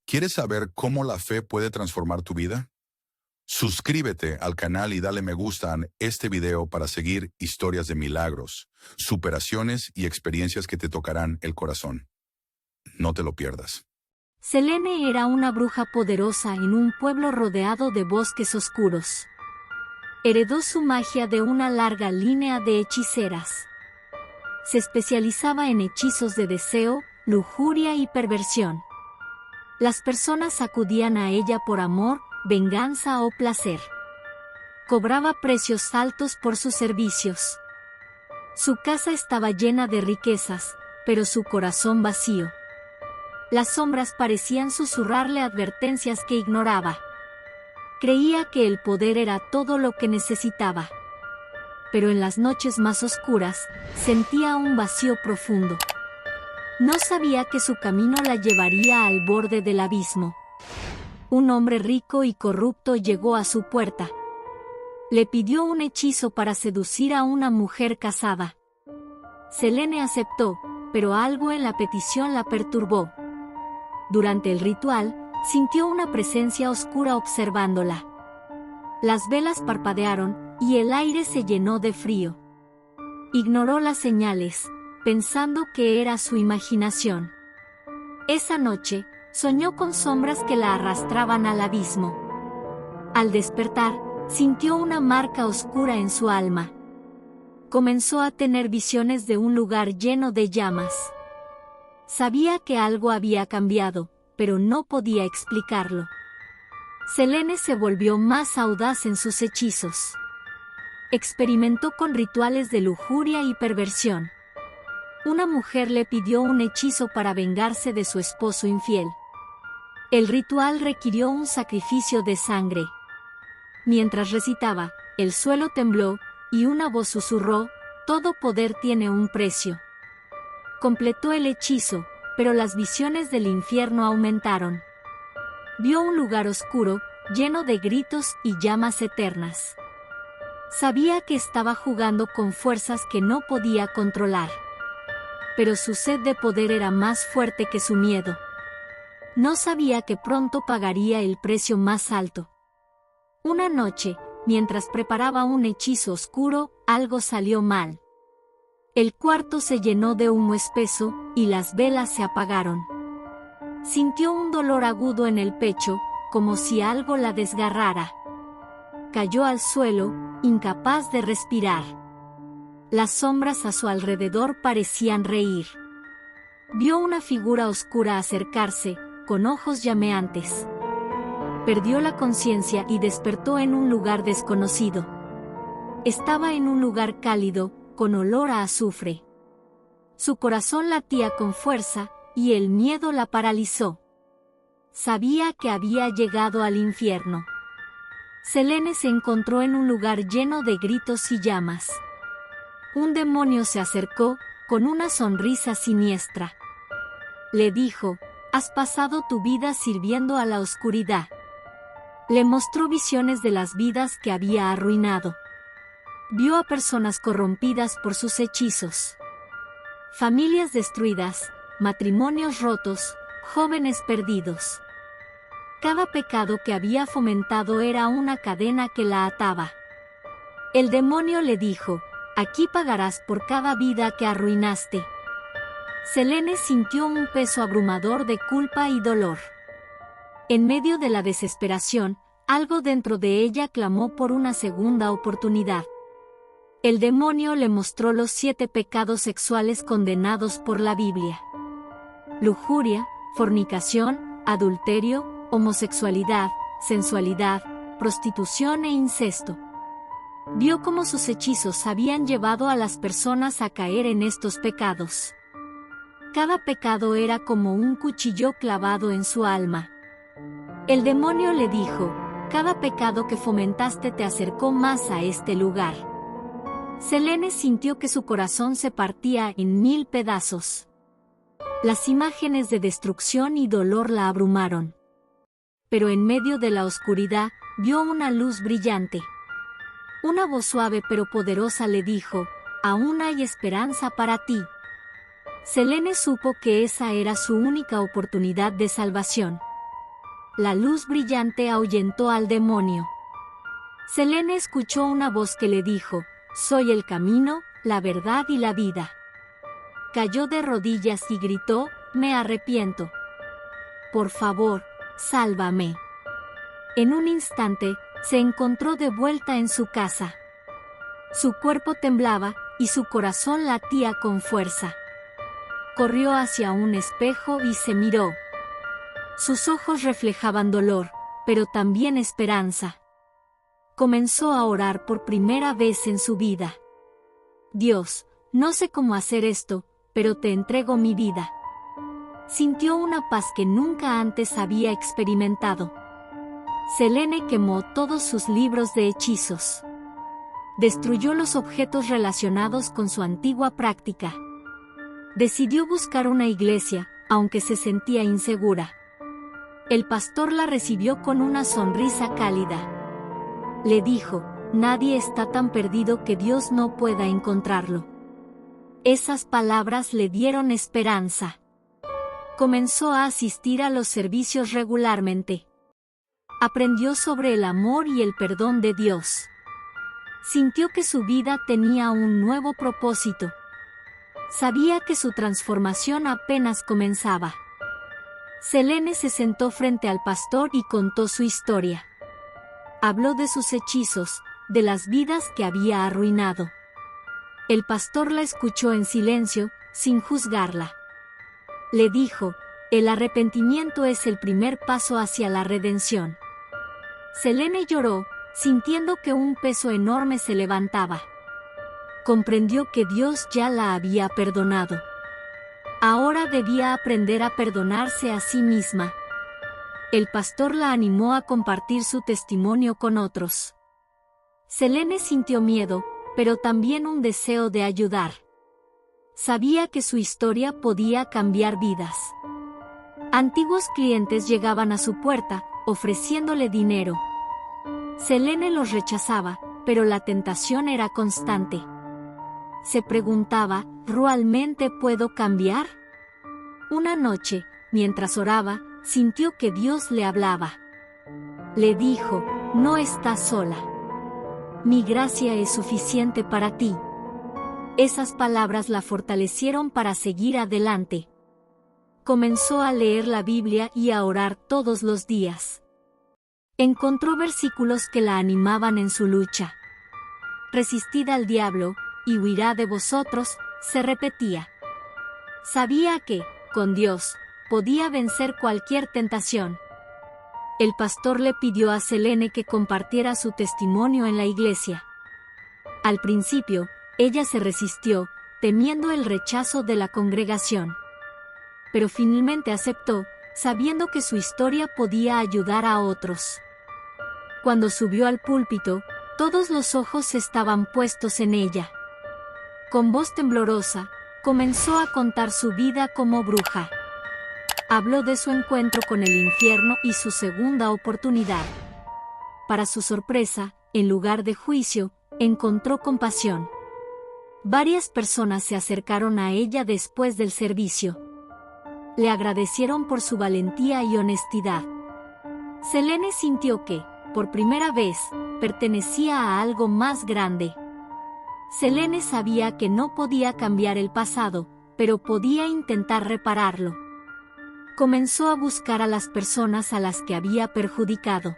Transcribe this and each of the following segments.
¿Quieres saber cómo la fe puede transformar tu vida? Suscríbete al canal y dale me gusta a este video para seguir historias de milagros, superaciones y experiencias que te tocarán el corazón. No te lo pierdas. Selene era una bruja poderosa en un pueblo rodeado de bosques oscuros. Heredó su magia de una larga línea de hechiceras. Se especializaba en hechizos de deseo, lujuria y perversión. Las personas acudían a ella por amor, venganza o placer. Cobraba precios altos por sus servicios. Su casa estaba llena de riquezas, pero su corazón vacío. Las sombras parecían susurrarle advertencias que ignoraba. Creía que el poder era todo lo que necesitaba. Pero en las noches más oscuras, sentía un vacío profundo. No sabía que su camino la llevaría al borde del abismo. Un hombre rico y corrupto llegó a su puerta. Le pidió un hechizo para seducir a una mujer casada. Selene aceptó, pero algo en la petición la perturbó. Durante el ritual, sintió una presencia oscura observándola. Las velas parpadearon, y el aire se llenó de frío. Ignoró las señales, pensando que era su imaginación. Esa noche, soñó con sombras que la arrastraban al abismo. Al despertar, sintió una marca oscura en su alma. Comenzó a tener visiones de un lugar lleno de llamas. Sabía que algo había cambiado, pero no podía explicarlo. Selene se volvió más audaz en sus hechizos. Experimentó con rituales de lujuria y perversión. Una mujer le pidió un hechizo para vengarse de su esposo infiel. El ritual requirió un sacrificio de sangre. Mientras recitaba, el suelo tembló, y una voz susurró: «Todo poder tiene un precio». Completó el hechizo, pero las visiones del infierno aumentaron. Vio un lugar oscuro, lleno de gritos y llamas eternas. Sabía que estaba jugando con fuerzas que no podía controlar. Pero su sed de poder era más fuerte que su miedo. No sabía que pronto pagaría el precio más alto. Una noche, mientras preparaba un hechizo oscuro, algo salió mal. El cuarto se llenó de humo espeso, y las velas se apagaron. Sintió un dolor agudo en el pecho, como si algo la desgarrara. Cayó al suelo, incapaz de respirar. Las sombras a su alrededor parecían reír. Vio una figura oscura acercarse, con ojos llameantes. Perdió la conciencia y despertó en un lugar desconocido. Estaba en un lugar cálido, con olor a azufre. Su corazón latía con fuerza, y el miedo la paralizó. Sabía que había llegado al infierno. Selene se encontró en un lugar lleno de gritos y llamas. Un demonio se acercó, con una sonrisa siniestra. Le dijo: «Has pasado tu vida sirviendo a la oscuridad». Le mostró visiones de las vidas que había arruinado. Vio a personas corrompidas por sus hechizos. Familias destruidas, matrimonios rotos, jóvenes perdidos. Cada pecado que había fomentado era una cadena que la ataba. El demonio le dijo: «Aquí pagarás por cada vida que arruinaste». Selene sintió un peso abrumador de culpa y dolor. En medio de la desesperación, algo dentro de ella clamó por una segunda oportunidad. El demonio le mostró los 7 pecados sexuales condenados por la Biblia: lujuria, fornicación, adulterio, homosexualidad, sensualidad, prostitución e incesto. Vio cómo sus hechizos habían llevado a las personas a caer en estos pecados. Cada pecado era como un cuchillo clavado en su alma. El demonio le dijo: «Cada pecado que fomentaste te acercó más a este lugar». Selene sintió que su corazón se partía en 1000 pedazos. Las imágenes de destrucción y dolor la abrumaron. Pero en medio de la oscuridad, vio una luz brillante. Una voz suave pero poderosa le dijo: «Aún hay esperanza para ti». Selene supo que esa era su única oportunidad de salvación. la luz brillante ahuyentó al demonio. Selene escuchó una voz que le dijo: «Soy el camino, la verdad y la vida». Cayó de rodillas y gritó: «Me arrepiento. Por favor, sálvame». En un instante, se encontró de vuelta en su casa. Su cuerpo temblaba y su corazón latía con fuerza. Corrió hacia un espejo y se miró. Sus ojos reflejaban dolor, pero también esperanza. Comenzó a orar por primera vez en su vida. «Dios, no sé cómo hacer esto, pero te entrego mi vida». Sintió una paz que nunca antes había experimentado. Selene quemó todos sus libros de hechizos. Destruyó los objetos relacionados con su antigua práctica. Decidió buscar una iglesia, aunque se sentía insegura. El pastor la recibió con una sonrisa cálida. Le dijo: «Nadie está tan perdido que Dios no pueda encontrarlo». Esas palabras le dieron esperanza. Comenzó a asistir a los servicios regularmente. Aprendió sobre el amor y el perdón de Dios. Sintió que su vida tenía un nuevo propósito. Sabía que su transformación apenas comenzaba. Selene se sentó frente al pastor y contó su historia. Habló de sus hechizos, de las vidas que había arruinado. El pastor la escuchó en silencio, sin juzgarla. Le dijo: «El arrepentimiento es el primer paso hacia la redención». Selene lloró, sintiendo que un peso enorme se levantaba. Comprendió que Dios ya la había perdonado. Ahora debía aprender a perdonarse a sí misma. El pastor la animó a compartir su testimonio con otros. Selene sintió miedo, pero también un deseo de ayudar. Sabía que su historia podía cambiar vidas. Antiguos clientes llegaban a su puerta, ofreciéndole dinero. Selene los rechazaba, pero la tentación era constante. Se preguntaba: ¿realmente puedo cambiar? Una noche, mientras oraba, sintió que Dios le hablaba. Le dijo: «No estás sola. Mi gracia es suficiente para ti». Esas palabras la fortalecieron para seguir adelante. Comenzó a leer la Biblia y a orar todos los días. Encontró versículos que la animaban en su lucha. «Resistid al diablo, y huirá de vosotros», se repetía. Sabía que, con Dios, podía vencer cualquier tentación. El pastor le pidió a Selene que compartiera su testimonio en la iglesia. Al principio, ella se resistió, temiendo el rechazo de la congregación. Pero finalmente aceptó, sabiendo que su historia podía ayudar a otros. Cuando subió al púlpito, todos los ojos estaban puestos en ella. Con voz temblorosa, comenzó a contar su vida como bruja. Habló de su encuentro con el infierno y su segunda oportunidad. Para su sorpresa, en lugar de juicio, encontró compasión. Varias personas se acercaron a ella después del servicio. Le agradecieron por su valentía y honestidad. Selene sintió que, por primera vez, pertenecía a algo más grande. Selene sabía que no podía cambiar el pasado, pero podía intentar repararlo. Comenzó a buscar a las personas a las que había perjudicado.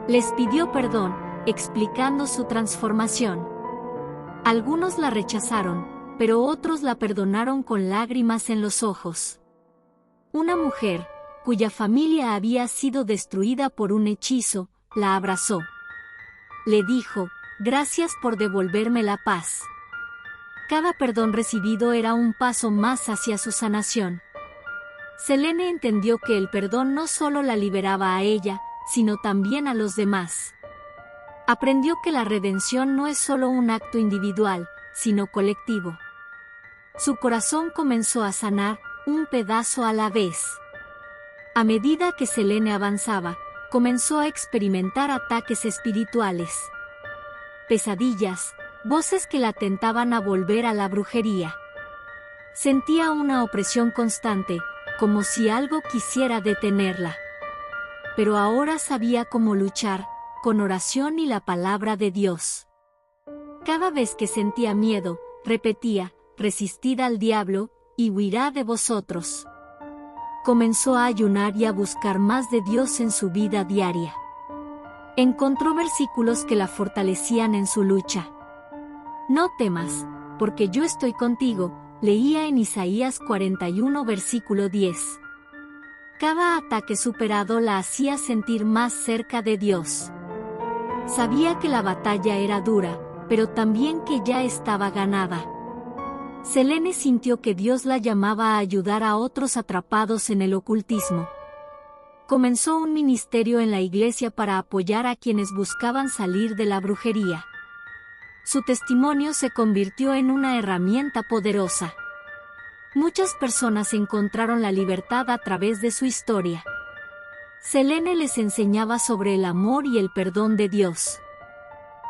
Les pidió perdón, explicando su transformación. Algunos la rechazaron, pero otros la perdonaron con lágrimas en los ojos. Una mujer, cuya familia había sido destruida por un hechizo, la abrazó. Le dijo: «Gracias por devolverme la paz». Cada perdón recibido era un paso más hacia su sanación. Selene entendió que el perdón no solo la liberaba a ella, sino también a los demás. Aprendió que la redención no es solo un acto individual, sino colectivo. Su corazón comenzó a sanar, un pedazo a la vez. A medida que Selene avanzaba, comenzó a experimentar ataques espirituales. Pesadillas, voces que la tentaban a volver a la brujería. Sentía una opresión constante, como si algo quisiera detenerla. pero ahora sabía cómo luchar, con oración y la palabra de Dios. Cada vez que sentía miedo, repetía, resistid al diablo, y huirá de vosotros. Comenzó a ayunar y a buscar más de Dios en su vida diaria. Encontró versículos que la fortalecían en su lucha. No temas, porque yo estoy contigo, leía en Isaías 41 versículo 10. Cada ataque superado la hacía sentir más cerca de Dios. Sabía que la batalla era dura, pero también que ya estaba ganada. Selene sintió que Dios la llamaba a ayudar a otros atrapados en el ocultismo. Comenzó un ministerio en la iglesia para apoyar a quienes buscaban salir de la brujería. Su testimonio se convirtió en una herramienta poderosa. Muchas personas encontraron la libertad a través de su historia. Selene les enseñaba sobre el amor y el perdón de Dios.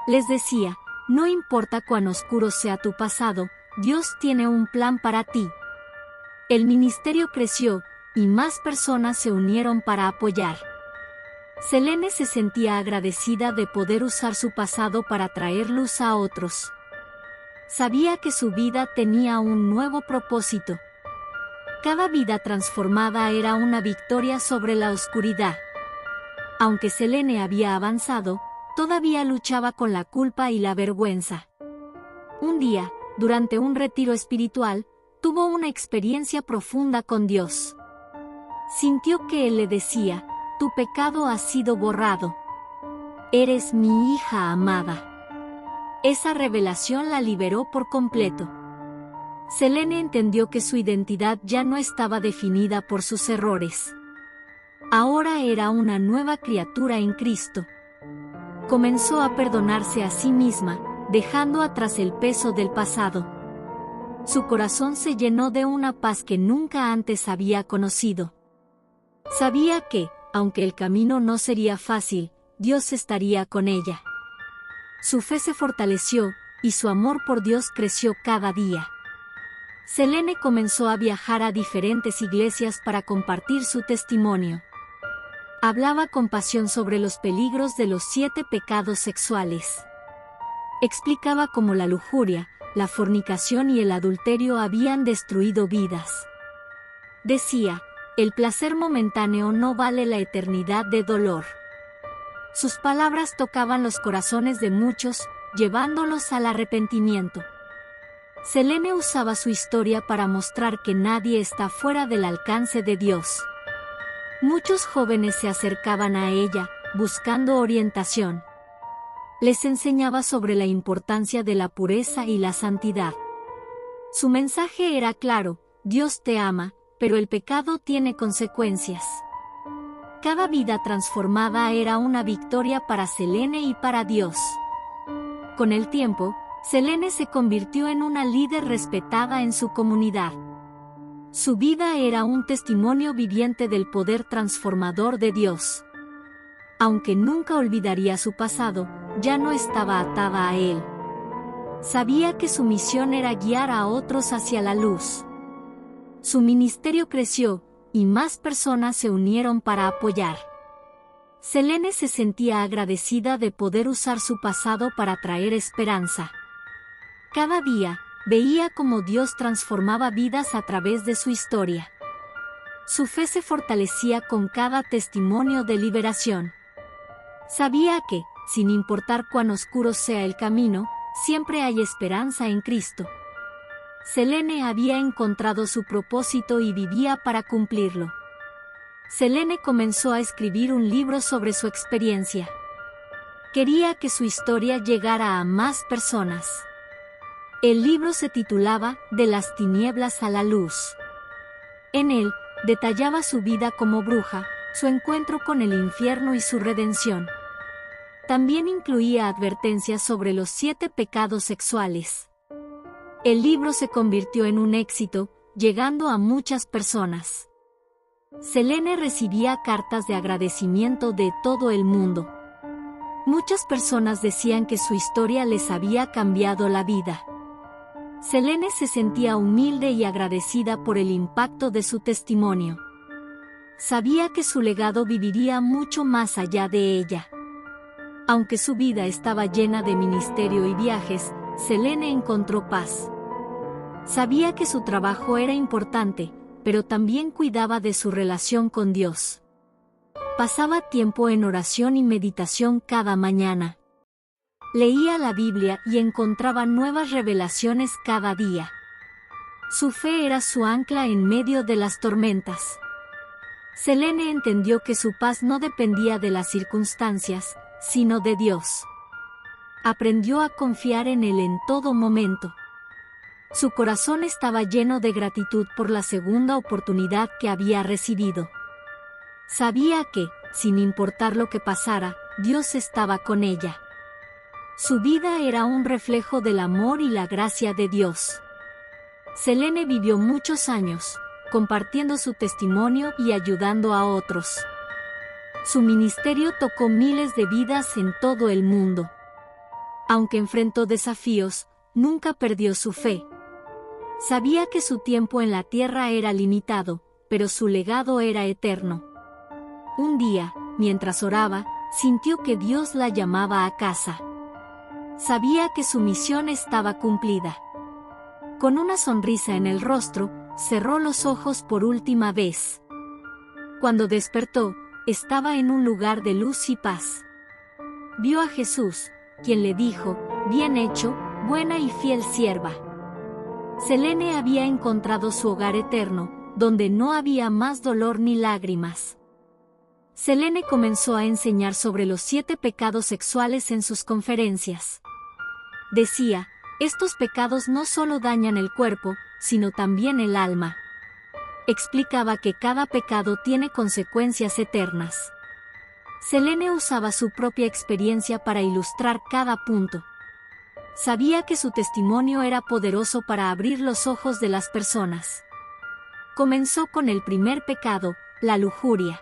Les decía, no importa cuán oscuro sea tu pasado, Dios tiene un plan para ti. El ministerio creció, y más personas se unieron para apoyar. Selene se sentía agradecida de poder usar su pasado para traer luz a otros. Sabía que su vida tenía un nuevo propósito. Cada vida transformada era una victoria sobre la oscuridad. Aunque Selene había avanzado, todavía luchaba con la culpa y la vergüenza. Un día, durante un retiro espiritual, tuvo una experiencia profunda con Dios. Sintió que Él le decía, tu pecado ha sido borrado. Eres mi hija amada. Esa revelación la liberó por completo. Selene entendió que su identidad ya no estaba definida por sus errores. Ahora era una nueva criatura en Cristo. Comenzó a perdonarse a sí misma, dejando atrás el peso del pasado. Su corazón se llenó de una paz que nunca antes había conocido. Sabía que, aunque el camino no sería fácil, Dios estaría con ella. Su fe se fortaleció, y su amor por Dios creció cada día. Selene comenzó a viajar a diferentes iglesias para compartir su testimonio. Hablaba con pasión sobre los peligros de los 7 pecados sexuales. Explicaba cómo la lujuria, la fornicación y el adulterio habían destruido vidas. Decía, el placer momentáneo no vale la eternidad de dolor. Sus palabras tocaban los corazones de muchos, llevándolos al arrepentimiento. Selene usaba su historia para mostrar que nadie está fuera del alcance de Dios. Muchos jóvenes se acercaban a ella, buscando orientación. Les enseñaba sobre la importancia de la pureza y la santidad. Su mensaje era claro, Dios te ama, pero el pecado tiene consecuencias. Cada vida transformada era una victoria para Selene y para Dios. Con el tiempo, Selene se convirtió en una líder respetada en su comunidad. Su vida era un testimonio viviente del poder transformador de Dios. Aunque nunca olvidaría su pasado, ya no estaba atada a él. Sabía que su misión era guiar a otros hacia la luz. Su ministerio creció, y más personas se unieron para apoyar. Selene se sentía agradecida de poder usar su pasado para traer esperanza. Cada día, veía cómo Dios transformaba vidas a través de su historia. Su fe se fortalecía con cada testimonio de liberación. Sabía que, sin importar cuán oscuro sea el camino, siempre hay esperanza en Cristo. Selene había encontrado su propósito y vivía para cumplirlo. Selene comenzó a escribir un libro sobre su experiencia. Quería que su historia llegara a más personas. El libro se titulaba De las tinieblas a la luz. En él, detallaba su vida como bruja, su encuentro con el infierno y su redención. También incluía advertencias sobre los 7 pecados sexuales. El libro se convirtió en un éxito, llegando a muchas personas. Selene recibía cartas de agradecimiento de todo el mundo. Muchas personas decían que su historia les había cambiado la vida. Selene se sentía humilde y agradecida por el impacto de su testimonio. Sabía que su legado viviría mucho más allá de ella. Aunque su vida estaba llena de ministerio y viajes, Selene encontró paz. Sabía que su trabajo era importante, pero también cuidaba de su relación con Dios. Pasaba tiempo en oración y meditación cada mañana. Leía la Biblia y encontraba nuevas revelaciones cada día. Su fe era su ancla en medio de las tormentas. Selene entendió que su paz no dependía de las circunstancias, sino de Dios. Aprendió a confiar en Él en todo momento. Su corazón estaba lleno de gratitud por la segunda oportunidad que había recibido. Sabía que, sin importar lo que pasara, Dios estaba con ella. Su vida era un reflejo del amor y la gracia de Dios. Selene vivió muchos años, compartiendo su testimonio y ayudando a otros. Su ministerio tocó miles de vidas en todo el mundo. Aunque enfrentó desafíos, nunca perdió su fe. Sabía que su tiempo en la tierra era limitado, pero su legado era eterno. Un día, mientras oraba, sintió que Dios la llamaba a casa. Sabía que su misión estaba cumplida. Con una sonrisa en el rostro, cerró los ojos por última vez. Cuando despertó, estaba en un lugar de luz y paz. Vio a Jesús, quien le dijo: «Bien hecho, buena y fiel sierva». Selene había encontrado su hogar eterno, donde no había más dolor ni lágrimas. Selene comenzó a enseñar sobre los 7 pecados sexuales en sus conferencias. Decía: estos pecados no solo dañan el cuerpo, sino también el alma. Explicaba que cada pecado tiene consecuencias eternas. Selene usaba su propia experiencia para ilustrar cada punto. Sabía que su testimonio era poderoso para abrir los ojos de las personas. Comenzó con el primer pecado, la lujuria.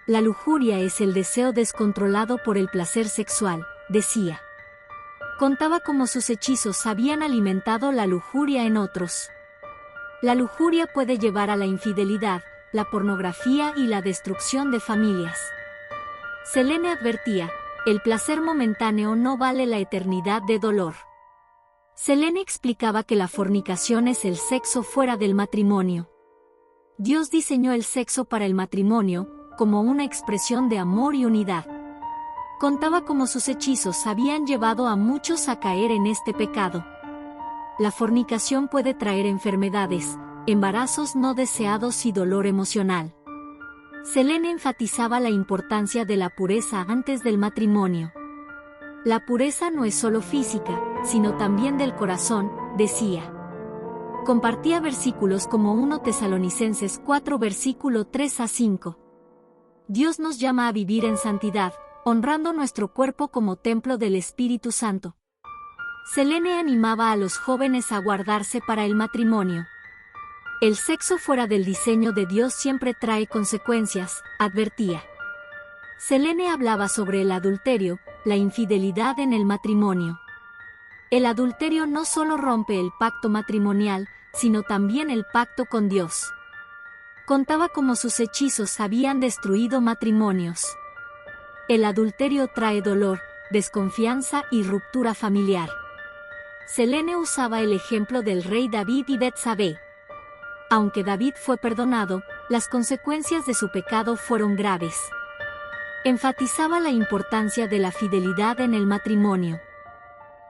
La lujuria es el deseo descontrolado por el placer sexual, decía. Contaba cómo sus hechizos habían alimentado la lujuria en otros. La lujuria puede llevar a la infidelidad, la pornografía y la destrucción de familias. Selene advertía: el placer momentáneo no vale la eternidad de dolor. Selene explicaba que la fornicación es el sexo fuera del matrimonio. Dios diseñó el sexo para el matrimonio, como una expresión de amor y unidad. Contaba cómo sus hechizos habían llevado a muchos a caer en este pecado. La fornicación puede traer enfermedades, embarazos no deseados y dolor emocional. Selene enfatizaba la importancia de la pureza antes del matrimonio. La pureza no es solo física, sino también del corazón, decía. Compartía versículos como 1 Tesalonicenses 4 versículo 3 a 5. Dios nos llama a vivir en santidad, honrando nuestro cuerpo como templo del Espíritu Santo. Selene animaba a los jóvenes a guardarse para el matrimonio. El sexo fuera del diseño de Dios siempre trae consecuencias, advertía. Selene hablaba sobre el adulterio, la infidelidad en el matrimonio. El adulterio no solo rompe el pacto matrimonial, sino también el pacto con Dios. Contaba cómo sus hechizos habían destruido matrimonios. El adulterio trae dolor, desconfianza y ruptura familiar. Selene usaba el ejemplo del rey David y Betsabé. Aunque David fue perdonado, las consecuencias de su pecado fueron graves. Enfatizaba la importancia de la fidelidad en el matrimonio.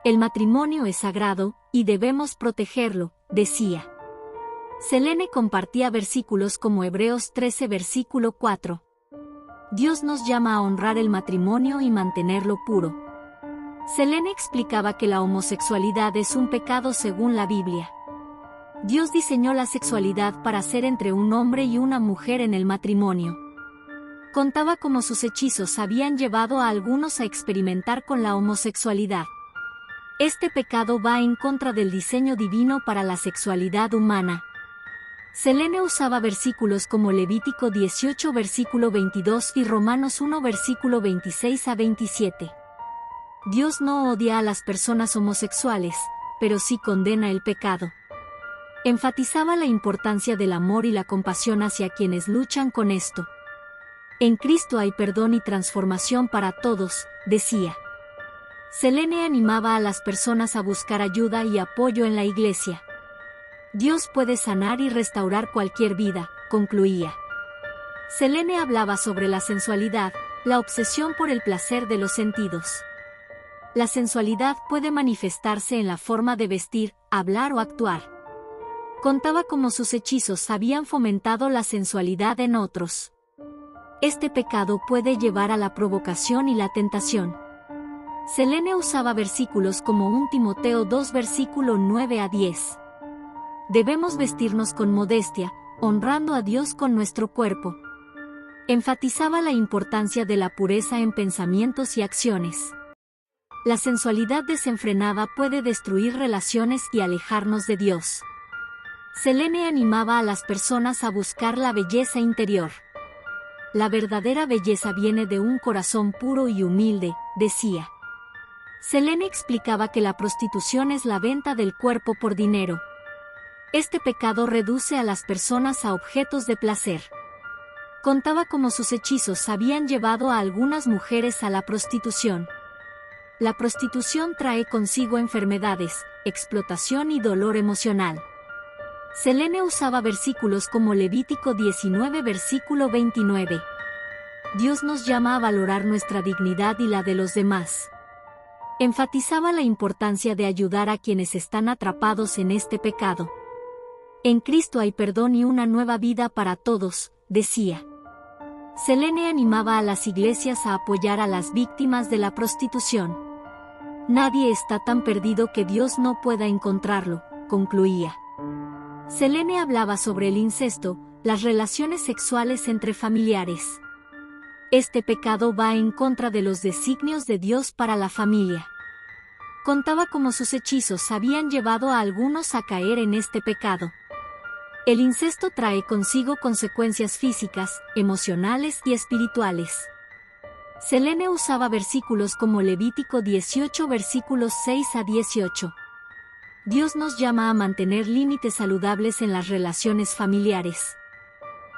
El matrimonio es sagrado, y debemos protegerlo, decía. Selene compartía versículos como Hebreos 13 versículo 4. Dios nos llama a honrar el matrimonio y mantenerlo puro. Selene explicaba que la homosexualidad es un pecado según la Biblia. Dios diseñó la sexualidad para ser entre un hombre y una mujer en el matrimonio. Contaba cómo sus hechizos habían llevado a algunos a experimentar con la homosexualidad. Este pecado va en contra del diseño divino para la sexualidad humana. Selene usaba versículos como Levítico 18 versículo 22 y Romanos 1 versículo 26 a 27. Dios no odia a las personas homosexuales, pero sí condena el pecado. Enfatizaba la importancia del amor y la compasión hacia quienes luchan con esto. En Cristo hay perdón y transformación para todos, decía. Selene animaba a las personas a buscar ayuda y apoyo en la iglesia. Dios puede sanar y restaurar cualquier vida, concluía. Selene hablaba sobre la sensualidad, la obsesión por el placer de los sentidos. La sensualidad puede manifestarse en la forma de vestir, hablar o actuar. Contaba cómo sus hechizos habían fomentado la sensualidad en otros. Este pecado puede llevar a la provocación y la tentación. Selene usaba versículos como 1 Timoteo 2 versículo 9 a 10. Debemos vestirnos con modestia, honrando a Dios con nuestro cuerpo. Enfatizaba la importancia de la pureza en pensamientos y acciones. La sensualidad desenfrenada puede destruir relaciones y alejarnos de Dios. Selene animaba a las personas a buscar la belleza interior. La verdadera belleza viene de un corazón puro y humilde, decía. Selene explicaba que la prostitución es la venta del cuerpo por dinero. Este pecado reduce a las personas a objetos de placer. Contaba cómo sus hechizos habían llevado a algunas mujeres a la prostitución. La prostitución trae consigo enfermedades, explotación y dolor emocional. Selene usaba versículos como Levítico 19 versículo 29. Dios nos llama a valorar nuestra dignidad y la de los demás. Enfatizaba la importancia de ayudar a quienes están atrapados en este pecado. En Cristo hay perdón y una nueva vida para todos, decía. Selene animaba a las iglesias a apoyar a las víctimas de la prostitución. Nadie está tan perdido que Dios no pueda encontrarlo, concluía. Selene hablaba sobre el incesto, las relaciones sexuales entre familiares. Este pecado va en contra de los designios de Dios para la familia. Contaba cómo sus hechizos habían llevado a algunos a caer en este pecado. El incesto trae consigo consecuencias físicas, emocionales y espirituales. Selene usaba versículos como Levítico 18 versículos 6 a 18. Dios nos llama a mantener límites saludables en las relaciones familiares.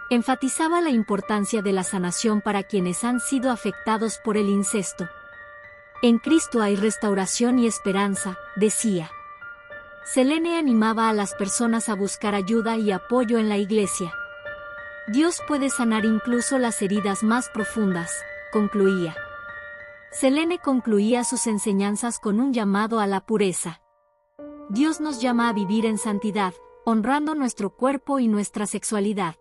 Enfatizaba la importancia de la sanación para quienes han sido afectados por el incesto. En Cristo hay restauración y esperanza, decía. Selene animaba a las personas a buscar ayuda y apoyo en la iglesia. Dios puede sanar incluso las heridas más profundas, concluía. Selene concluía sus enseñanzas con un llamado a la pureza. Dios nos llama a vivir en santidad, honrando nuestro cuerpo y nuestra sexualidad.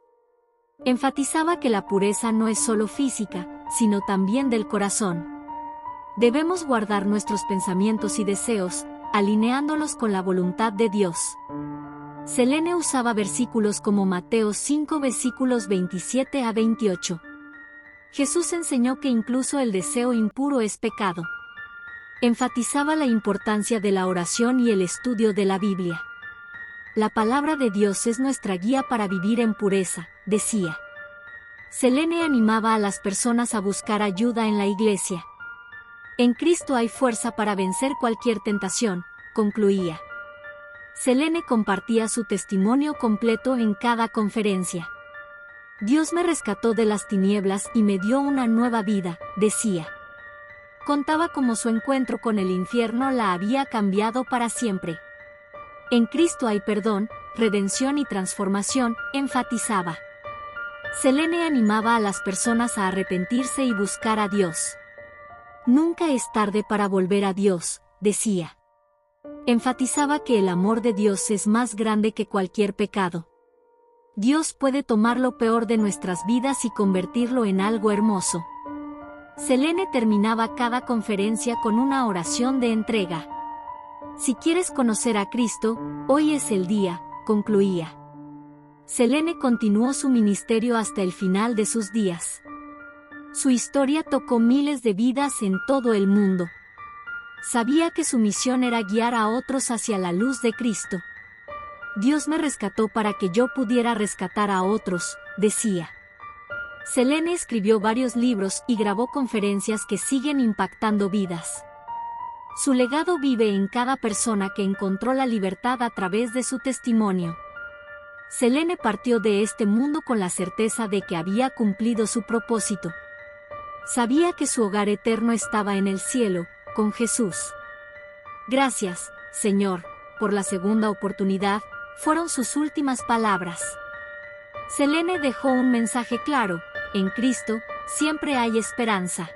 Enfatizaba que la pureza no es solo física, sino también del corazón. Debemos guardar nuestros pensamientos y deseos, alineándolos con la voluntad de Dios. Selene usaba versículos como Mateo 5 versículos 27 a 28. Jesús enseñó que incluso el deseo impuro es pecado. Enfatizaba la importancia de la oración y el estudio de la Biblia. La palabra de Dios es nuestra guía para vivir en pureza, decía. Selene animaba a las personas a buscar ayuda en la iglesia. En Cristo hay fuerza para vencer cualquier tentación, concluía. Selene compartía su testimonio completo en cada conferencia. Dios me rescató de las tinieblas y me dio una nueva vida, decía. Contaba cómo su encuentro con el infierno la había cambiado para siempre. En Cristo hay perdón, redención y transformación, enfatizaba. Selene animaba a las personas a arrepentirse y buscar a Dios. Nunca es tarde para volver a Dios, decía. Enfatizaba que el amor de Dios es más grande que cualquier pecado. Dios puede tomar lo peor de nuestras vidas y convertirlo en algo hermoso. Selene terminaba cada conferencia con una oración de entrega. Si quieres conocer a Cristo, hoy es el día, concluía. Selene continuó su ministerio hasta el final de sus días. Su historia tocó miles de vidas en todo el mundo. Sabía que su misión era guiar a otros hacia la luz de Cristo. Dios me rescató para que yo pudiera rescatar a otros, decía. Selene escribió varios libros y grabó conferencias que siguen impactando vidas. Su legado vive en cada persona que encontró la libertad a través de su testimonio. Selene partió de este mundo con la certeza de que había cumplido su propósito. Sabía que su hogar eterno estaba en el cielo, con Jesús. Gracias, Señor, por la segunda oportunidad, fueron sus últimas palabras. Selene dejó un mensaje claro: en Cristo, siempre hay esperanza.